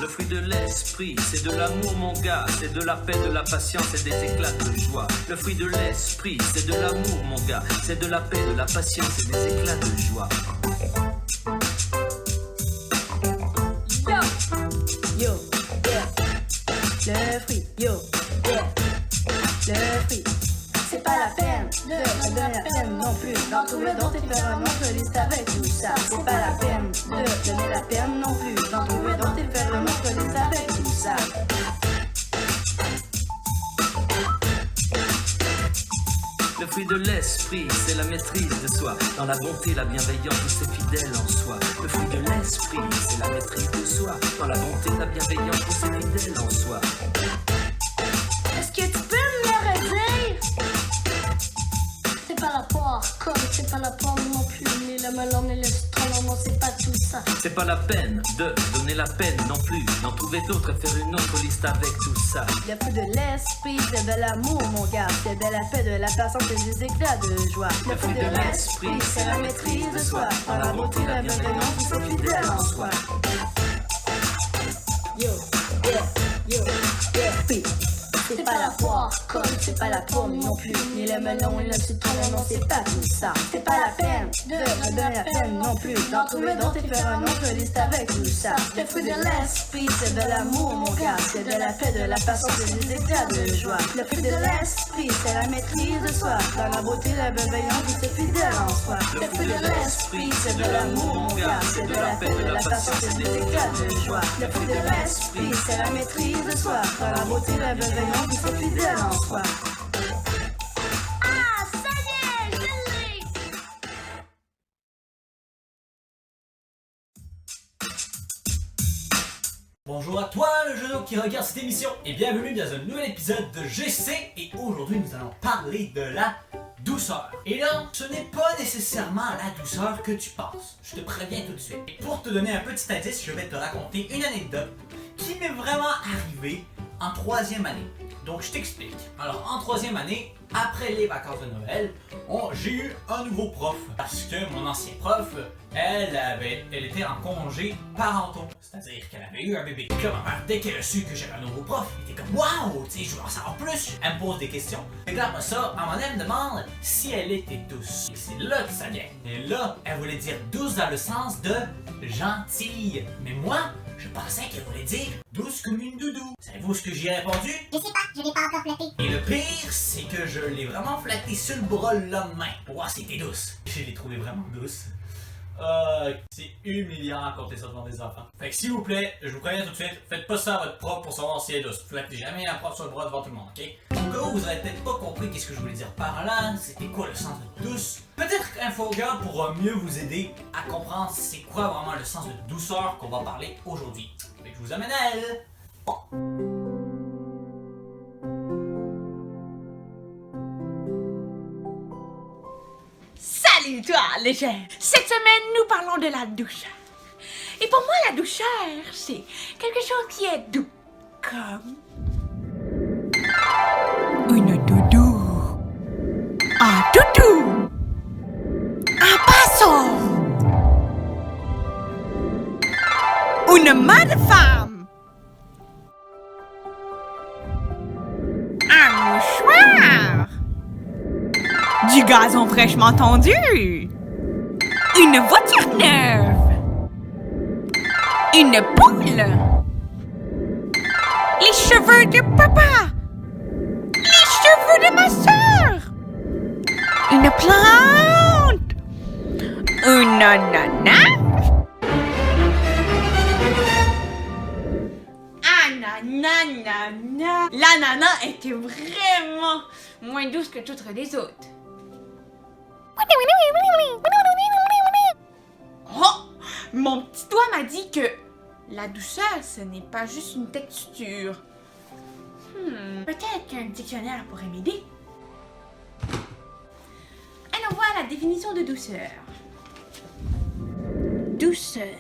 Le fruit de l'esprit, c'est de l'amour mon gars, c'est de la paix, de la patience et des éclats de joie. Le fruit de l'esprit, c'est de l'amour mon gars, c'est de la paix, de la patience et des éclats de joie. Yo, yeah. Le fruit, yo, yeah. Le fruit. C'est pas la peine de donner la peine non plus d'en trouver d'autres et faire un autre liste avec tout ça. C'est pas la peine de donner la peine non plus d'en trouver d'autres et faire un autre liste avec tout ça. Le fruit de l'esprit, c'est la maîtrise de soi. Dans la bonté, la bienveillance, c'est fidèle en soi. Le fruit de l'esprit, c'est la maîtrise de soi. Dans la bonté, la bienveillance, c'est fidèle en soi. Est-ce que tu peux me le redire? C'est pas la poire, comme c'est pas la pomme non plus, ni le melon, ni le citron, non, c'est pas tout ça. C'est pas la peine de donner la peine non plus d'en trouver d'autres et faire une autre liste avec tout ça. Le fruit de l'esprit, c'est de l'amour, mon gars. C'est de la paix, de la patience et des éclats de joie. Le fruit de l'esprit, c'est la maîtrise de soi. Dans la beauté, la bienveillance, c'est fidèle en soi. Yo, yeah, yo, yeah, oui. C'est pas la poire, comme c'est pas la pomme non plus, ni le melon, ni le citron, non, c'est pas tout ça. C'est pas la peine de me donner la peine non plus d'en trouver d'autres et faire un autre liste avec tout ça. Le fruit de l'esprit, c'est de l'amour, mon gars, c'est de la paix, de la patience et des éclats de joie. Le fruit de l'esprit, c'est la maîtrise de soi. Dans la beauté, la bienveillance, c'est fidèle en soi. Le fruit de l'esprit, c'est de l'amour, mon gars, c'est de la paix, de la patience et des éclats de joie. Le fruit de l'esprit, c'est la maîtrise de soi. Dans la beauté, la bienveillance, c'est fidèle en soi. Ah, ça y est, je l'ai! Bonjour à toi le genou qui regarde cette émission et bienvenue dans un nouvel épisode de GC et aujourd'hui nous allons parler de la douceur. Et là, ce n'est pas nécessairement la douceur que tu penses, je te préviens tout de suite. Et pour te donner un petit indice, je vais te raconter une anecdote qui m'est vraiment arrivée en 3e année. Donc je t'explique. Alors en 3e année, après les vacances de Noël, j'ai eu un nouveau prof. Parce que mon ancien prof, elle était en congé parentaux. C'est-à-dire qu'elle avait eu un bébé. Puis là, ma mère, dès qu'elle a su que j'avais un nouveau prof, elle était comme waouh, tu sais, je veux en savoir plus. Elle me pose des questions. Et là, après ça, à un moment donné, elle me demande si elle était douce. Et c'est là que ça vient. Et là, elle voulait dire douce dans le sens de gentille. Mais moi, je pensais qu'elle voulait dire douce comme une doudou. Savez-vous ce que j'y ai répondu? Je sais pas, je l'ai pas encore flatté. Et le pire, c'est que je l'ai vraiment flatté sur le bras le lendemain pour voir si elle était douce. Je l'ai trouvée vraiment douce. C'est humiliant à compter ça devant des enfants. Fait que s'il vous plaît, je vous préviens tout de suite, faites pas ça à votre prof pour savoir si elle est douce. Flattez jamais un prof sur le bras devant tout le monde, ok? Au cas où vous avez peut-être pas compris qu'est-ce que je voulais dire par là, c'était quoi le sens de douce. Peut-être qu'Infogard pourra mieux vous aider à comprendre c'est quoi vraiment le sens de douceur qu'on va parler aujourd'hui. Fait que je vous amène à elle. Salut toi, légère! Cette semaine, nous parlons de la douceur. Et pour moi, la douceur, c'est quelque chose qui est doux. Comme une doudou. Un doudou. Un pinceau. Une main de femme. Un mouchoir. Du gazon fraîchement tondu. Une voiture neuve. Une poule. Les cheveux de papa. Les cheveux de ma sœur. Une plante. Un ananas. Ananas. L'ananas était vraiment moins douce que toutes les autres. Oh! Mon petit doigt m'a dit que la douceur, ce n'est pas juste une texture. Peut-être qu'un dictionnaire pourrait m'aider. Alors voilà la définition de douceur. Douceur,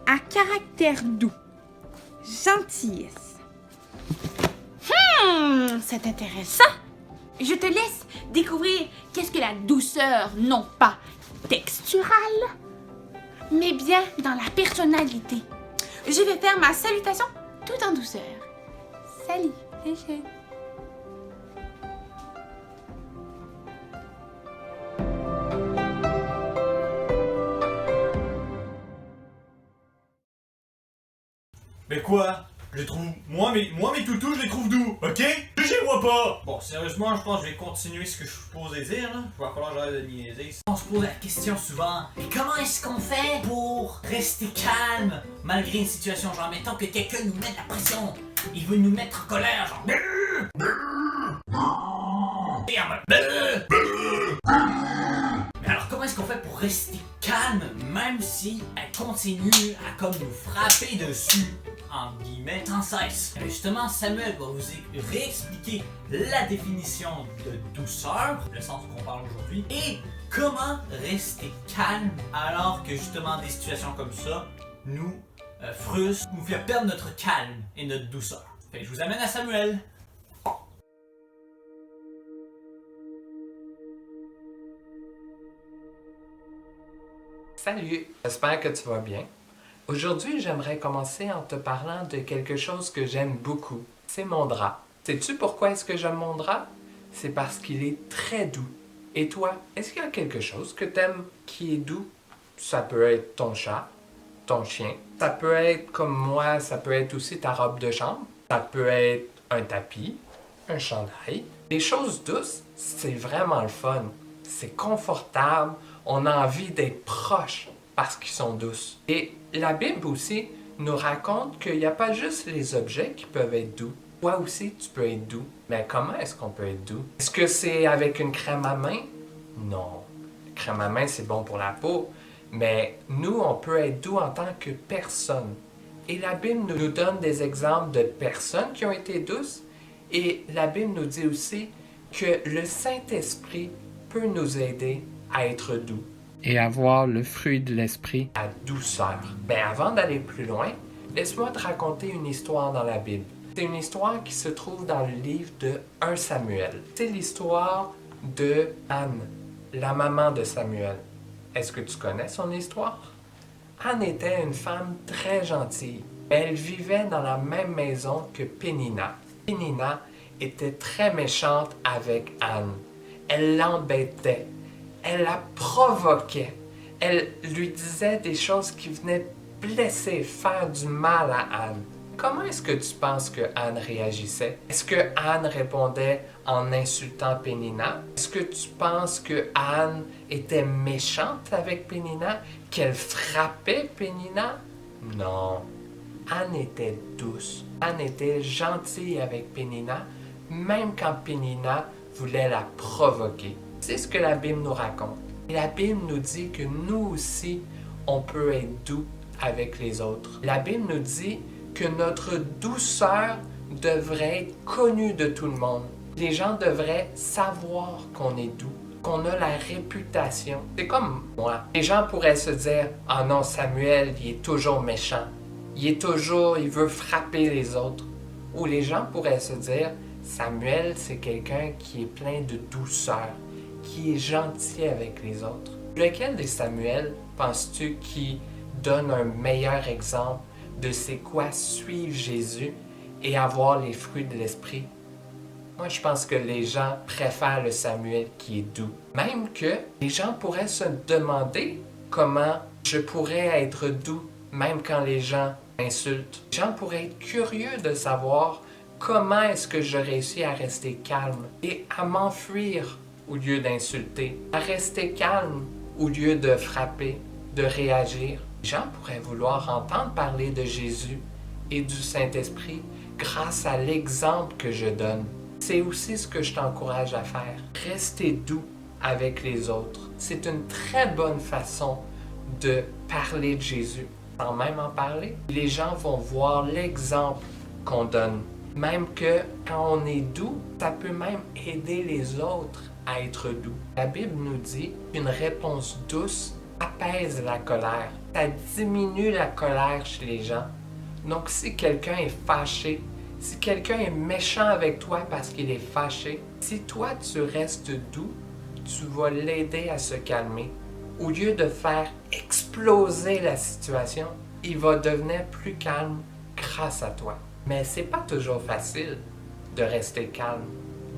à caractère doux, gentillesse. C'est intéressant. Je te laisse découvrir qu'est-ce que la douceur, non pas texturale, mais bien dans la personnalité. je vais faire ma salutation tout en douceur. Salut, les jeunes. Mais quoi? Je les trouve. Moi mes toutous, je les trouve doux, ok? Jugez-moi pas! Bon, sérieusement, je pense que je vais continuer ce que je suis supposé dire, là. Il va falloir que j'arrête de niaiser. On se pose la question souvent, mais comment est-ce qu'on fait pour rester calme malgré une situation? Genre, mettons que quelqu'un nous met de la pression. Il veut nous mettre en colère, genre. Mais alors, comment est-ce qu'on fait pour rester calme, même si elle continue à comme nous frapper dessus, en guillemets, sans cesse? Et justement, Samuel va vous réexpliquer la définition de douceur, le sens qu'on parle aujourd'hui, et comment rester calme alors que justement des situations comme ça nous frustrent, nous fait perdre notre calme et notre douceur. Fait que je vous amène à Samuel. Salut, j'espère que tu vas bien. Aujourd'hui, j'aimerais commencer en te parlant de quelque chose que j'aime beaucoup. C'est mon drap. Sais-tu pourquoi est-ce que j'aime mon drap? C'est parce qu'il est très doux. Et toi, est-ce qu'il y a quelque chose que t'aimes qui est doux? Ça peut être ton chat, ton chien. Ça peut être comme moi, ça peut être aussi ta robe de chambre. Ça peut être un tapis, un chandail. Les choses douces, c'est vraiment le fun. C'est confortable. On a envie d'être proche parce qu'ils sont douces. Et la Bible aussi nous raconte qu'il n'y a pas juste les objets qui peuvent être doux. Toi aussi, tu peux être doux. Mais comment est-ce qu'on peut être doux? Est-ce que c'est avec une crème à main? Non. La crème à main, c'est bon pour la peau. Mais nous, on peut être doux en tant que personne. Et la Bible nous donne des exemples de personnes qui ont été douces. Et la Bible nous dit aussi que le Saint-Esprit peut nous aider à être doux et avoir le fruit de l'esprit, la douceur. Mais avant d'aller plus loin, laisse-moi te raconter une histoire dans la Bible. C'est une histoire qui se trouve dans le livre de 1 Samuel. C'est l'histoire de Anne, la maman de Samuel. Est-ce que tu connais son histoire? Anne était une femme très gentille. Elle vivait dans la même maison que Pénina. Pénina était très méchante avec Anne. Elle l'embêtait. Elle la provoquait. Elle lui disait des choses qui venaient blesser, faire du mal à Anne. Comment est-ce que tu penses que Anne réagissait? Est-ce que Anne répondait en insultant Pénina? Est-ce que tu penses que Anne était méchante avec Pénina? Qu'elle frappait Pénina? Non. Anne était douce. Anne était gentille avec Pénina, même quand Pénina voulait la provoquer. C'est ce que la Bible nous raconte. Et la Bible nous dit que nous aussi, on peut être doux avec les autres. La Bible nous dit que notre douceur devrait être connue de tout le monde. Les gens devraient savoir qu'on est doux, qu'on a la réputation. C'est comme moi. Les gens pourraient se dire « Ah non, Samuel, il est toujours méchant. Il veut frapper les autres. » Ou les gens pourraient se dire « Samuel, c'est quelqu'un qui est plein de douceur, qui est gentil avec les autres. » Lequel des Samuel penses-tu qui donne un meilleur exemple de c'est quoi suivre Jésus et avoir les fruits de l'esprit? Moi, je pense que les gens préfèrent le Samuel qui est doux. Même que les gens pourraient se demander comment je pourrais être doux même quand les gens m'insultent. Les gens pourraient être curieux de savoir comment est-ce que je réussis à rester calme et à m'enfuir au lieu d'insulter, à rester calme au lieu de frapper, de réagir. Les gens pourraient vouloir entendre parler de Jésus et du Saint-Esprit grâce à l'exemple que je donne. C'est aussi ce que je t'encourage à faire. Rester doux avec les autres. C'est une très bonne façon de parler de Jésus. Sans même en parler, les gens vont voir l'exemple qu'on donne. Même que quand on est doux, ça peut même aider les autres à être doux. La Bible nous dit qu'une réponse douce apaise la colère. Ça diminue la colère chez les gens. Donc si quelqu'un est fâché, si quelqu'un est méchant avec toi parce qu'il est fâché, si toi tu restes doux, tu vas l'aider à se calmer. Au lieu de faire exploser la situation, il va devenir plus calme grâce à toi. Mais c'est pas toujours facile de rester calme,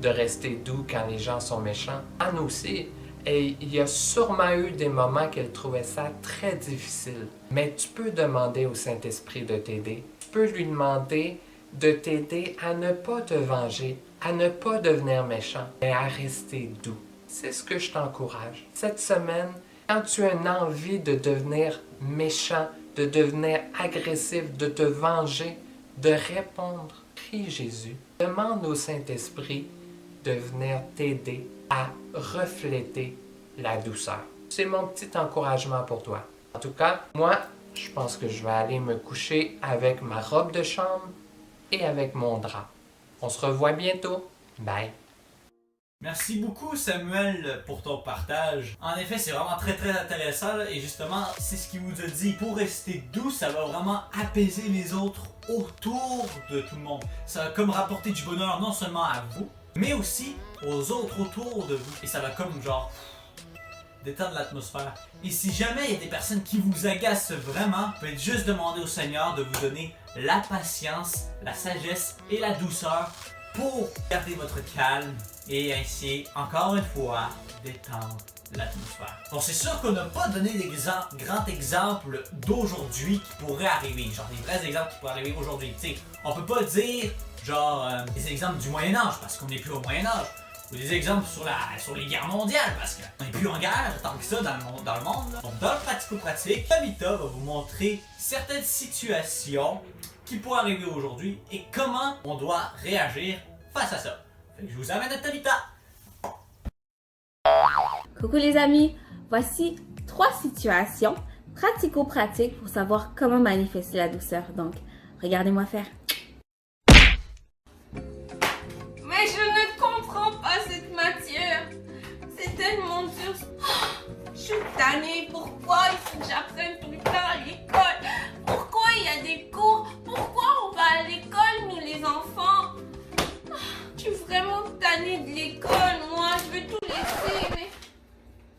de rester doux quand les gens sont méchants. Anne aussi, et il y a sûrement eu des moments qu'elle trouvait ça très difficile. Mais tu peux demander au Saint-Esprit de t'aider. Tu peux lui demander de t'aider à ne pas te venger, à ne pas devenir méchant, mais à rester doux. C'est ce que je t'encourage. Cette semaine, quand tu as une envie de devenir méchant, de devenir agressif, de te venger, de répondre, prie Jésus. Demande au Saint-Esprit de venir t'aider à refléter la douceur. C'est mon petit encouragement pour toi. En tout cas, moi, je pense que je vais aller me coucher avec ma robe de chambre et avec mon drap. On se revoit bientôt. Bye! Merci beaucoup Samuel pour ton partage. En effet, c'est vraiment très très intéressant là, et justement, c'est ce qu'il vous a dit. Pour rester doux, ça va vraiment apaiser les autres autour de tout le monde. Ça va comme rapporter du bonheur non seulement à vous, mais aussi aux autres autour de vous. Et ça va comme genre détendre l'atmosphère. Et si jamais il y a des personnes qui vous agacent vraiment, vous pouvez juste demander au Seigneur de vous donner la patience, la sagesse et la douceur pour garder votre calme et ainsi, encore une fois, détendre l'atmosphère. Bon, c'est sûr qu'on n'a pas donné grands exemples d'aujourd'hui qui pourraient arriver, genre des vrais exemples qui pourraient arriver aujourd'hui. Tu sais, on peut pas dire genre des exemples du Moyen-Âge parce qu'on n'est plus au Moyen-Âge, ou des exemples sur les guerres mondiales parce qu'on n'est plus en guerre tant que ça dans le monde. Là. Donc, dans le pratico-pratique, Tabitha va vous montrer certaines situations qui pourraient arriver aujourd'hui et comment on doit réagir face à ça. Fait que je vous amène à Tabitha. Coucou les amis, voici 3 situations pratico-pratiques pour savoir comment manifester la douceur. Donc, regardez-moi faire. Mais je ne comprends pas cette matière. C'est tellement dur. Je suis tannée. Pourquoi il faut que j'apprenne tout le temps à l'école? Pourquoi il y a des cours? Pourquoi on va à l'école, nous les enfants? Je suis vraiment tannée de l'école, moi. Je veux tout laisser,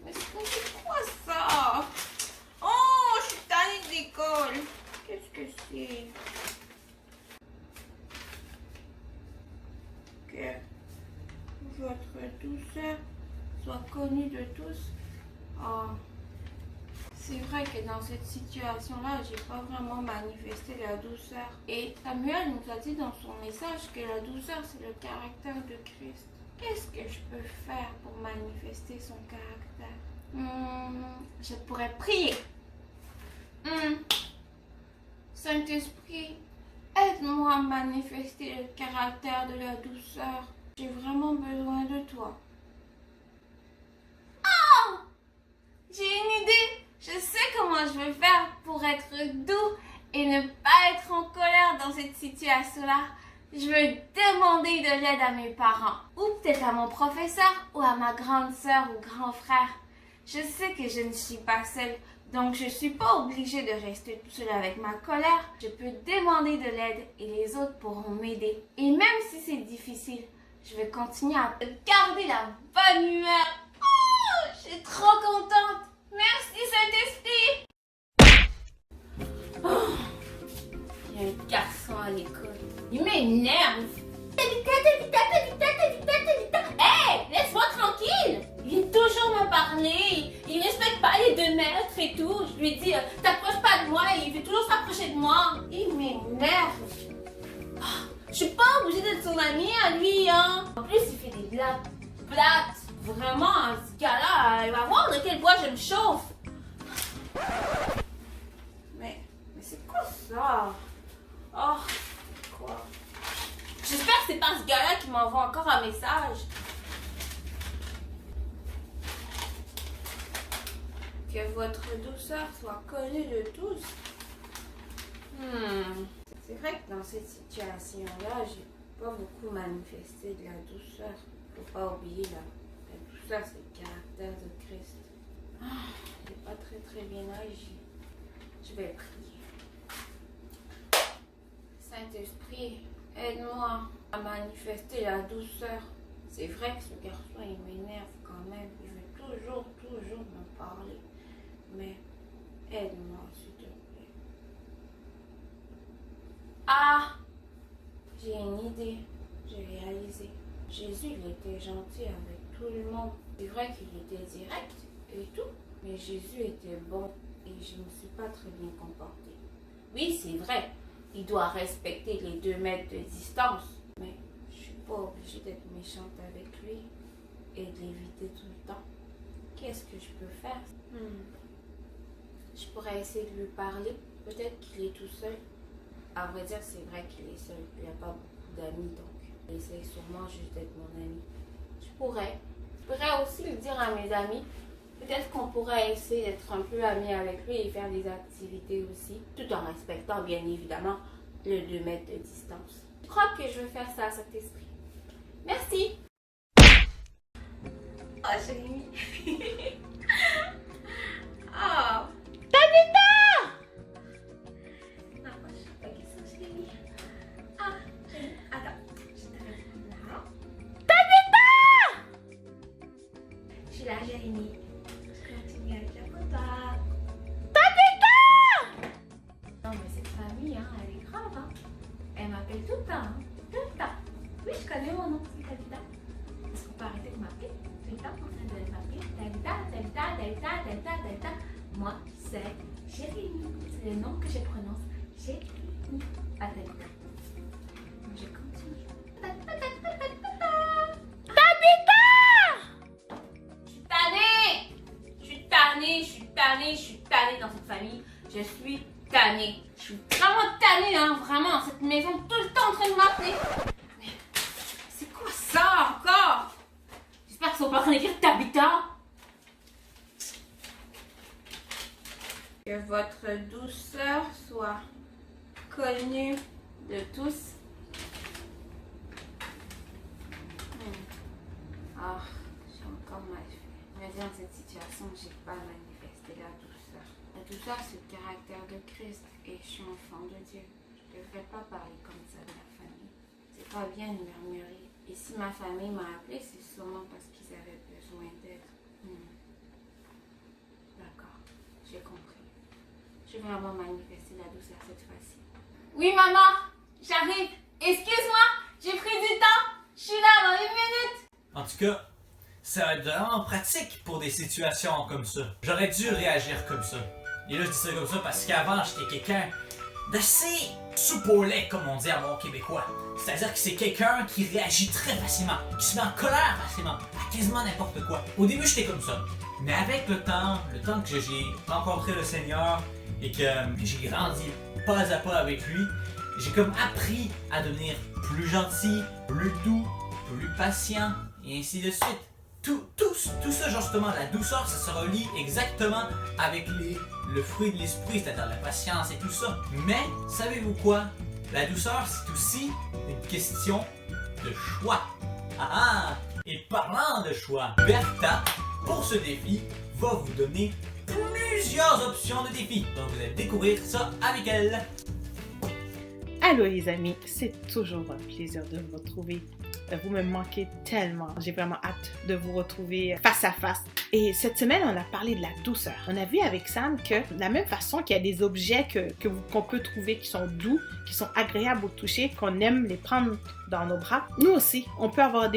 mais c'est quoi ça? Oh, je suis tannée de l'école. Qu'est-ce que c'est? Que votre douceur soit connue de tous. Oh. C'est vrai que dans cette situation-là, j'ai pas vraiment manifesté la douceur. Et Samuel nous a dit dans son message que la douceur, c'est le caractère de Christ. Qu'est-ce que je peux faire pour manifester son caractère? Je pourrais prier. Saint-Esprit, aide-moi à manifester le caractère de la douceur. J'ai vraiment besoin de toi. Oh! J'ai une idée! Je sais comment je vais faire pour être doux et ne pas être en colère dans cette situation-là. Je veux demander de l'aide à mes parents, ou peut-être à mon professeur, ou à ma grande sœur ou grand frère. Je sais que je ne suis pas seule, donc je ne suis pas obligée de rester toute seule avec ma colère. Je peux demander de l'aide et les autres pourront m'aider. Et même si c'est difficile, je vais continuer à garder la bonne humeur. Oh, je suis trop contente. Merci Saint-Esprit. Oh, il y a un garçon à l'école. Il m'énerve. Hey, laisse-moi tranquille. Il vient toujours me parler. Il respecte pas les 2 mètres et tout. Je lui dis, t'approches pas de moi. Il veut toujours s'approcher de moi. Il m'énerve. Oh, je suis pas obligée d'être son amie à lui, hein. En plus, il fait des blagues plates. Vraiment, ce gars-là, il va voir de quel bois je me chauffe. Mais c'est quoi ça? Oh, c'est quoi? J'espère que c'est pas ce gars-là qui m'envoie encore un message. Que votre douceur soit connue de tous. C'est vrai que dans cette situation-là, j'ai pas beaucoup manifesté de la douceur. Faut pas oublier la douceur, c'est le caractère de Christ. J'ai pas très bien agi. Je vais prier. Saint-Esprit, aide-moi à manifester la douceur. C'est vrai que ce garçon, il m'énerve quand même. Il veut toujours me parler. Mais aide-moi, s'il te plaît. Ah, j'ai une idée. J'ai réalisé. Jésus, il était gentil avec tout le monde. C'est vrai qu'il était direct et tout, mais Jésus était bon et je ne me suis pas très bien comportée. Oui, c'est vrai, il doit respecter les 2 mètres de distance, mais je ne suis pas obligée d'être méchante avec lui et de l'éviter tout le temps. Qu'est-ce que je peux faire? Je pourrais essayer de lui parler. Peut-être qu'il est tout seul. À vrai dire, c'est vrai qu'il est seul. Il n'y a pas beaucoup d'amis, donc il essaie sûrement juste d'être mon ami. Je pourrais aussi lui dire à mes amis. Peut-être qu'on pourrait essayer d'être un peu amis avec lui et faire des activités aussi, tout en respectant bien évidemment le 2 mètres de distance. Je crois que je vais faire ça à cet esprit. Merci! Oh, Jérémy! Oh! Tabitha! Non, je sais pas qui c'est, Jérémy. Ah, Jérémy, attends, je te réponds là. Tabitha! Je suis là, Jérémy. Je continue avec la photo. Tabitha! Non, mais cette famille, hein, elle est grave, hein. Elle m'appelle tout le temps, hein. Tout le temps. Oui, je connais mon nom, c'est Tabitha. Est-ce qu'on peut arrêter de m'appeler? Tout le temps en train de m'appeler Tabitha. Moi, c'est Jérémy. C'est le nom que je prononce. Jérémy. Ah, Tabitha. Je continue. Tabitha! Je suis tannée dans cette famille. Je suis tannée. Je suis vraiment tannée, hein, vraiment. Cette maison tout le temps en train de m'appeler. Mais c'est quoi ça encore? J'espère qu'ils sont pas en train d'écrire Tabitha. Que votre douceur soit connue de tous. Ah, j'ai encore mal fait. Mais dans cette situation, j'ai pas manifesté la douceur. La douceur, c'est le caractère de Christ et je suis enfant de Dieu. Je ne devrais pas parler comme ça de la famille. C'est pas bien de murmurer. Et si ma famille m'a appelé, c'est sûrement parce qu'ils avaient besoin d'aide. D'accord, j'ai compris. Je vais vraiment manifester la douceur cette fois-ci. Oui, maman, j'arrive. Excuse-moi, j'ai pris du temps. Je suis là dans 1 minute. En tout cas, ça va être vraiment pratique pour des situations comme ça. J'aurais dû réagir comme ça. Et là, je dis ça comme ça parce qu'avant, j'étais quelqu'un d'assez soupe au lait, comme on dit en bon québécois. C'est-à-dire que c'est quelqu'un qui réagit très facilement, qui se met en colère facilement, à quasiment n'importe quoi. Au début, j'étais comme ça. Mais avec le temps que j'ai rencontré le Seigneur et que j'ai grandi pas à pas avec lui, j'ai comme appris à devenir plus gentil, plus doux, plus patient, et ainsi de suite. Tout ça, justement, la douceur, ça se relie exactement avec le fruit de l'esprit, c'est-à-dire la patience et tout ça. Mais, savez-vous quoi? La douceur, c'est aussi une question de choix. Et parlant de choix, Bertha, pour ce défi, va vous donner plusieurs options de défis. Donc, vous allez découvrir ça avec elle. Allô les amis, c'est toujours un plaisir de vous retrouver. Vous me manquez tellement. J'ai vraiment hâte de vous retrouver face à face. Et cette semaine, on a parlé de la douceur. On a vu avec Sam que de la même façon qu'il y a des objets qu'on peut trouver qui sont doux, qui sont agréables au toucher, qu'on aime les prendre dans nos bras, nous aussi, on peut avoir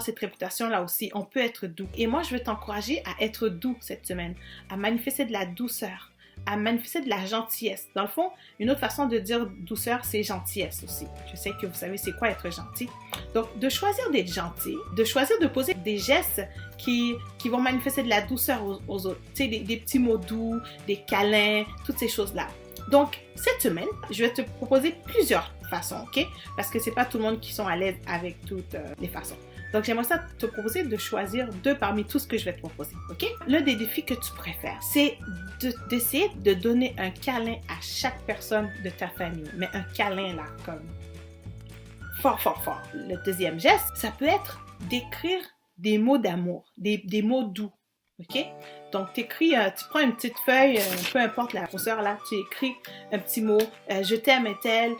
cette réputation-là aussi. On peut être doux. Et moi, je veux t'encourager à être doux cette semaine, à manifester de la douceur, à manifester de la gentillesse. Dans le fond, une autre façon de dire douceur, c'est gentillesse aussi. Je sais que vous savez c'est quoi être gentil. Donc, de choisir d'être gentil, de choisir de poser des gestes qui vont manifester de la douceur aux autres. Tu sais, des petits mots doux, des câlins, toutes ces choses-là. Donc, cette semaine, je vais te proposer plusieurs façons, OK? Parce que c'est pas tout le monde qui sont à l'aise avec toutes les façons. Donc, j'aimerais ça te proposer de choisir 2 parmi tout ce que je vais te proposer, OK? L'un des défis que tu préfères, c'est d'essayer de donner un câlin à chaque personne de ta famille. Mais un câlin, là, comme fort, fort, fort. Le deuxième geste, ça peut être d'écrire des mots d'amour, des mots doux, OK? Donc, tu prends une petite feuille, peu importe la grosseur, là, tu écris un petit mot, je t'aime tel,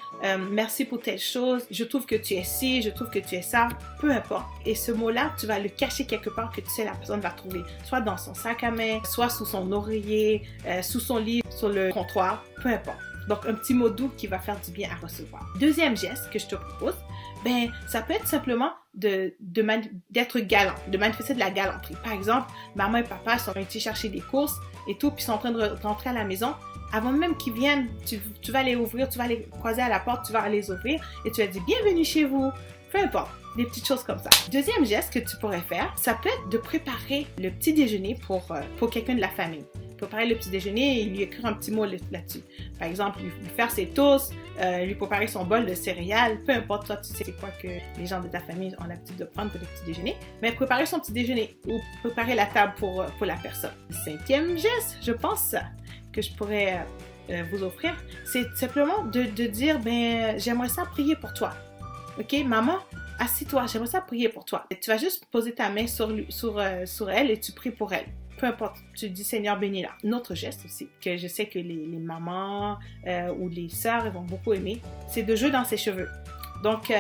merci pour telle chose, je trouve que tu es ci, je trouve que tu es ça, peu importe. Et ce mot-là, tu vas le cacher quelque part que tu sais la personne va trouver, soit dans son sac à main, soit sous son oreiller, sous son lit, sur le comptoir, peu importe. Donc, un petit mot doux qui va faire du bien à recevoir. Deuxième geste que je te propose, ben, ça peut être simplement d'être galant, de manifester de la galanterie. Par exemple, maman et papa sont partis chercher des courses et tout, puis sont en train de rentrer à la maison. Avant même qu'ils viennent, tu vas les ouvrir, tu vas les croiser à la porte, tu vas les ouvrir et tu vas dire « Bienvenue chez vous ». Peu importe, des petites choses comme ça. Deuxième geste que tu pourrais faire, ça peut être de préparer le petit déjeuner pour quelqu'un de la famille. Préparer le petit déjeuner et lui écrire un petit mot là-dessus. Par exemple, lui faire ses toasts, lui préparer son bol de céréales, peu importe, toi tu sais c'est quoi que les gens de ta famille ont l'habitude de prendre pour le petit déjeuner, mais préparer son petit déjeuner ou préparer la table pour la personne. Cinquième geste, je pense, que je pourrais vous offrir, c'est simplement de dire, ben, j'aimerais ça prier pour toi. Ok, maman, assis-toi, j'aimerais ça prier pour toi. Et tu vas juste poser ta main sur elle et tu pries pour elle. Peu importe, tu dis Seigneur bénis-la. Un autre geste aussi, que je sais que les mamans ou les sœurs vont beaucoup aimer, c'est de jouer dans ses cheveux. Donc,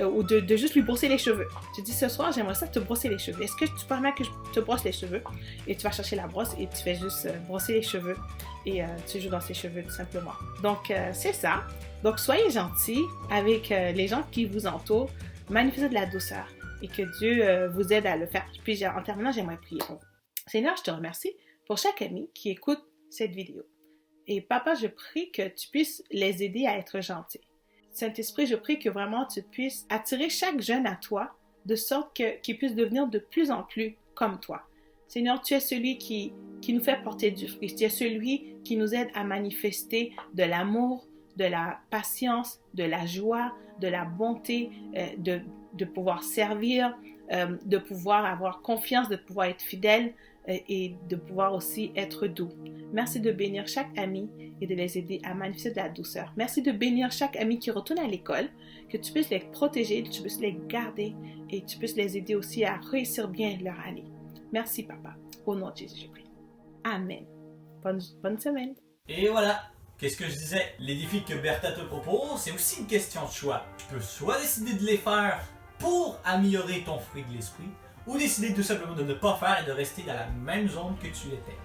ou de juste lui brosser les cheveux. Tu dis ce soir, j'aimerais ça te brosser les cheveux. Est-ce que tu permets que je te brosse les cheveux? Et tu vas chercher la brosse et tu fais juste brosser les cheveux et tu joues dans ses cheveux tout simplement. Donc, c'est ça. Donc, soyez gentils avec les gens qui vous entourent. Manifestez de la douceur et que Dieu vous aide à le faire. Puis, en terminant, j'aimerais prier pour vous. Seigneur, je te remercie pour chaque ami qui écoute cette vidéo. Et papa, je prie que tu puisses les aider à être gentils. Saint-Esprit, je prie que vraiment tu puisses attirer chaque jeune à toi de sorte qu'il puisse devenir de plus en plus comme toi. Seigneur, tu es celui qui nous fait porter du fruit. Tu es celui qui nous aide à manifester de l'amour, de la patience, de la joie, de la bonté, de pouvoir servir, de pouvoir avoir confiance, de pouvoir être fidèle et de pouvoir aussi être doux. Merci de bénir chaque ami et de les aider à manifester de la douceur. Merci de bénir chaque ami qui retourne à l'école, que tu puisses les protéger, que tu puisses les garder et que tu puisses les aider aussi à réussir bien leur année. Merci papa. Au nom de Jésus, je prie. Amen. Bonne semaine. Et voilà. Qu'est-ce que je disais? Les défis que Bertha te propose, c'est aussi une question de choix. Tu peux soit décider de les faire pour améliorer ton fruit de l'esprit, ou décider tout simplement de ne pas faire et de rester dans la même zone que tu étais.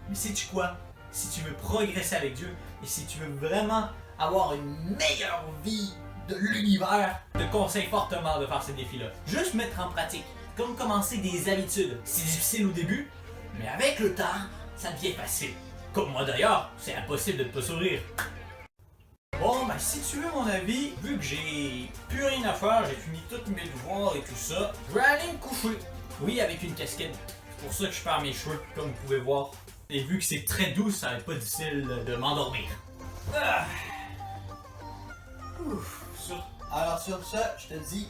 Mais sais-tu quoi? Si tu veux progresser avec Dieu et si tu veux vraiment avoir une meilleure vie de l'univers, je te conseille fortement de faire ces défis-là. Juste mettre en pratique, comme commencer des habitudes. C'est difficile au début, mais avec le temps, ça devient facile. Comme moi d'ailleurs, c'est impossible de ne pas sourire. Bon, ben si tu veux mon avis, vu que j'ai plus rien à faire, j'ai fini tous mes devoirs et tout ça, je vais aller me coucher. Oui, avec une casquette. C'est pour ça que je perds mes cheveux, comme vous pouvez voir. Et vu que c'est très doux, ça va être pas difficile de m'endormir. Ah. Alors sur ça, je te dis,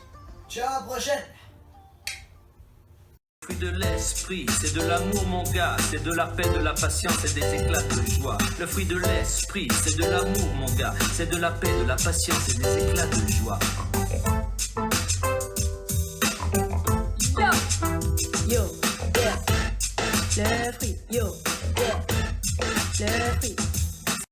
ciao, à la prochaine! Le fruit de l'esprit, c'est de l'amour mon gars, c'est de la paix, de la patience et des éclats de joie. Le fruit de l'esprit, c'est de l'amour mon gars, c'est de la paix, de la patience et des éclats de joie. Yo, yeah, le fruit